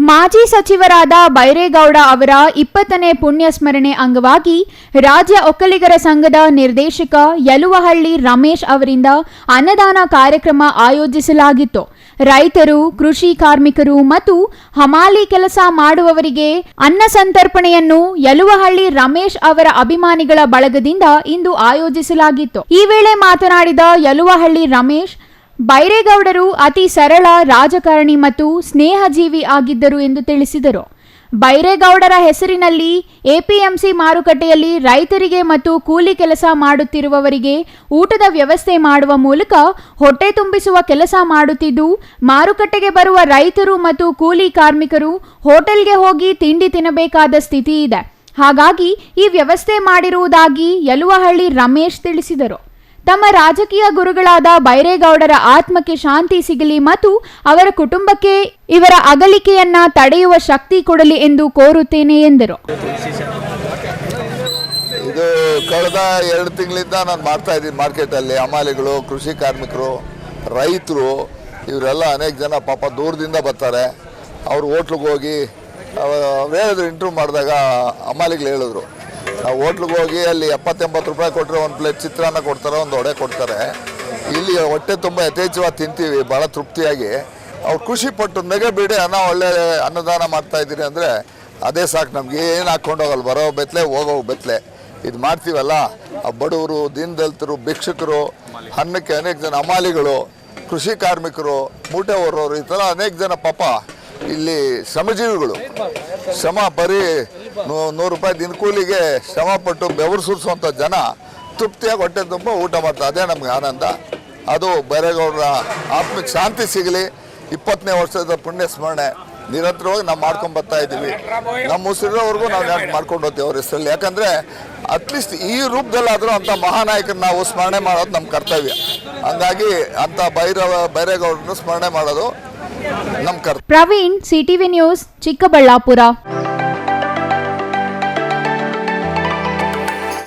ಮಾಜಿ ಸಚಿವರಾದ ಬೈರೇಗೌಡ ಅವರ 20ನೇ ಪುಣ್ಯಸ್ಮರಣೆ ಅಂಗವಾಗಿ ರಾಜ್ಯ ಒಕ್ಕಲಿಗರ ಸಂಘದ ನಿರ್ದೇಶಕ ಯಲುವಹಳ್ಳಿ ರಮೇಶ್ ಅವರಿಂದ ಅನ್ನದಾನ ಕಾರ್ಯಕ್ರಮ ಆಯೋಜಿಸಲಾಗಿತ್ತು. ರೈತರು, ಕೃಷಿ ಕಾರ್ಮಿಕರು ಮತ್ತು ಹಮಾಲಿ ಕೆಲಸ ಮಾಡುವವರಿಗೆ ಅನ್ನ ಸಂತರ್ಪಣೆಯನ್ನು ಯಲುವಹಳ್ಳಿ ರಮೇಶ್ ಅವರ ಅಭಿಮಾನಿಗಳ ಬಳಗದಿಂದ ಇಂದು ಆಯೋಜಿಸಲಾಗಿತ್ತು. ಈ ವೇಳೆ ಮಾತನಾಡಿದ ಯಲುವಹಳ್ಳಿ ರಮೇಶ್, ಬೈರೇಗೌಡರು ಅತಿ ಸರಳ ರಾಜಕಾರಣಿ ಮತ್ತು ಸ್ನೇಹಜೀವಿ ಆಗಿದ್ದರು ಎಂದು ತಿಳಿಸಿದರು. ಬೈರೇಗೌಡರ ಹೆಸರಿನಲ್ಲಿ ಎಪಿಎಂಸಿ ಮಾರುಕಟ್ಟೆಯಲ್ಲಿ ರೈತರಿಗೆ ಮತ್ತು ಕೂಲಿ ಕೆಲಸ ಮಾಡುತ್ತಿರುವವರಿಗೆ ಊಟದ ವ್ಯವಸ್ಥೆ ಮಾಡುವ ಮೂಲಕ ಹೊಟ್ಟೆ ತುಂಬಿಸುವ ಕೆಲಸ ಮಾಡುತ್ತಿದ್ದು, ಮಾರುಕಟ್ಟೆಗೆ ಬರುವ ರೈತರು ಮತ್ತು ಕೂಲಿ ಕಾರ್ಮಿಕರು ಹೋಟೆಲ್ಗೆ ಹೋಗಿ ತಿಂಡಿ ತಿನ್ನಬೇಕಾದ ಸ್ಥಿತಿ ಇದೆ. ಹಾಗಾಗಿ ಈ ವ್ಯವಸ್ಥೆ ಮಾಡಿರುವುದಾಗಿ ಯಲುವಹಳ್ಳಿ ರಮೇಶ್ ತಿಳಿಸಿದರು. ತಮ್ಮ ರಾಜಕೀಯ ಗುರುಗಳಾದ ಬೈರೇಗೌಡರ ಆತ್ಮಕ್ಕೆ ಶಾಂತಿ ಸಿಗಲಿ ಮತ್ತು ಅವರ ಕುಟುಂಬಕ್ಕೆ ಇವರ ಅಗಲಿಕೆಯನ್ನ ತಡೆಯುವ ಶಕ್ತಿ ಕೊಡಲಿ ಎಂದು ಕೋರುತ್ತೇನೆ ಎಂದರು. ಇದು ಕಳೆದ 2 ತಿಂಗಳಿಂದ ನಾನು ಮಾಡ್ತಾ ಇದ್ದೀನಿ. ಮಾರ್ಕೆಟಲ್ಲಿ ಹಮಾಲಿಗಳು, ಕೃಷಿ ಕಾರ್ಮಿಕರು, ರೈತರು ಇವರೆಲ್ಲ ಅನೇಕ ಜನ ಪಾಪ ದೂರದಿಂದ ಬರ್ತಾರೆ. ಅವರು ಹೋಟ್ಲಿಗೆ ಹೋಗಿ ಹೇಳಿದ್ರು, ಇಂಟರ್ವ್ಯೂ ಮಾಡಿದಾಗ ಹಮಾಲಿಗಳು ಹೇಳಿದ್ರು, ನಾವು ಹೋಟ್ಲಿಗೆ ಹೋಗಿ ಅಲ್ಲಿ 70-80 ರೂಪಾಯಿ ಕೊಟ್ಟರೆ ಒಂದು ಪ್ಲೇಟ್ ಚಿತ್ರಾನ್ನ ಕೊಡ್ತಾರೆ, ಒಂದು ವಡೆ ಕೊಡ್ತಾರೆ. ಇಲ್ಲಿ ಹೊಟ್ಟೆ ತುಂಬ ಯಥೇಚ್ಛವಾಗಿ ತಿಂತೀವಿ, ಭಾಳ ತೃಪ್ತಿಯಾಗಿ. ಅವ್ರು ಖುಷಿ ಪಟ್ಟು ನೆಗಬೇಡಿ ಒಳ್ಳೆ ಅನ್ನದಾನ ಮಾಡ್ತಾಯಿದ್ದೀರಿ ಅಂದರೆ ಅದೇ ಸಾಕು ನಮ್ಗೆ. ಏನು ಹಾಕ್ಕೊಂಡು ಹೋಗಲ್ಲ, ಬರೋ ಬೆತ್ತಲೆ ಹೋಗೋ ಬೆತ್ತಲೆ ಇದು ಮಾಡ್ತೀವಲ್ಲ. ಆ ಬಡವರು, ದೀನದಲಿತರು, ಭಿಕ್ಷುಕರು, ಅನ್ನಕ್ಕೆ ಅನೇಕ ಜನ ಹಮಾಲಿಗಳು, ಕೃಷಿ ಕಾರ್ಮಿಕರು, ಮೂಟೆ ಹೊರೋರು, ಈ ಥರ ಅನೇಕ ಜನ ಪಾಪ ಇಲ್ಲಿ ಶ್ರಮಜೀವಿಗಳು. ಶ್ರಮ ಬರೀ 100 ರೂಪಾಯಿ ದಿನಕೂಲಿಗೆ ಶ್ರಮಪಟ್ಟು ಬೆವರು ಸುರಿಸುವಂಥ ಜನ ತೃಪ್ತಿಯಾಗಿ ಹೊಟ್ಟೆ ತುಂಬ ಊಟ ಮಾಡ್ತಾರೆ. ಅದೇ ನಮ್ಗೆ ಆನಂದ. ಅದು ಬೈರೇಗೌಡರ ಆತ್ಮಕ್ಕೆ ಶಾಂತಿ ಸಿಗಲಿ. 20ನೇ ವರ್ಷದ ಪುಣ್ಯ ಸ್ಮರಣೆ ನಿರಂತರವಾಗಿ ನಾವು ಮಾಡ್ಕೊಂಡು ಬರ್ತಾ ಇದ್ದೀವಿ. ನಮ್ಮ ಉಸಿರೋವರೆಗೂ ನಾವು ಯಾಕೆ ಮಾಡ್ಕೊಂಡು ಹೋಗ್ತೀವಿ ಅವ್ರ ಹೆಸರಲ್ಲಿ. ಯಾಕಂದರೆ ಅಟ್ಲೀಸ್ಟ್ ಈ ರೂಪದಲ್ಲಾದರೂ ಅಂಥ ಮಹಾನಾಯಕರನ್ನ ನಾವು ಸ್ಮರಣೆ ಮಾಡೋದು ನಮ್ಮ ಕರ್ತವ್ಯ. ಹಂಗಾಗಿ ಅಂಥ ಬೈರೇಗೌಡರನ್ನು ಸ್ಮರಣೆ ಮಾಡೋದು ನಮ್ಮ ಕರ್ತವ್ಯ. Praveen, CTV news, Chikkaballapur.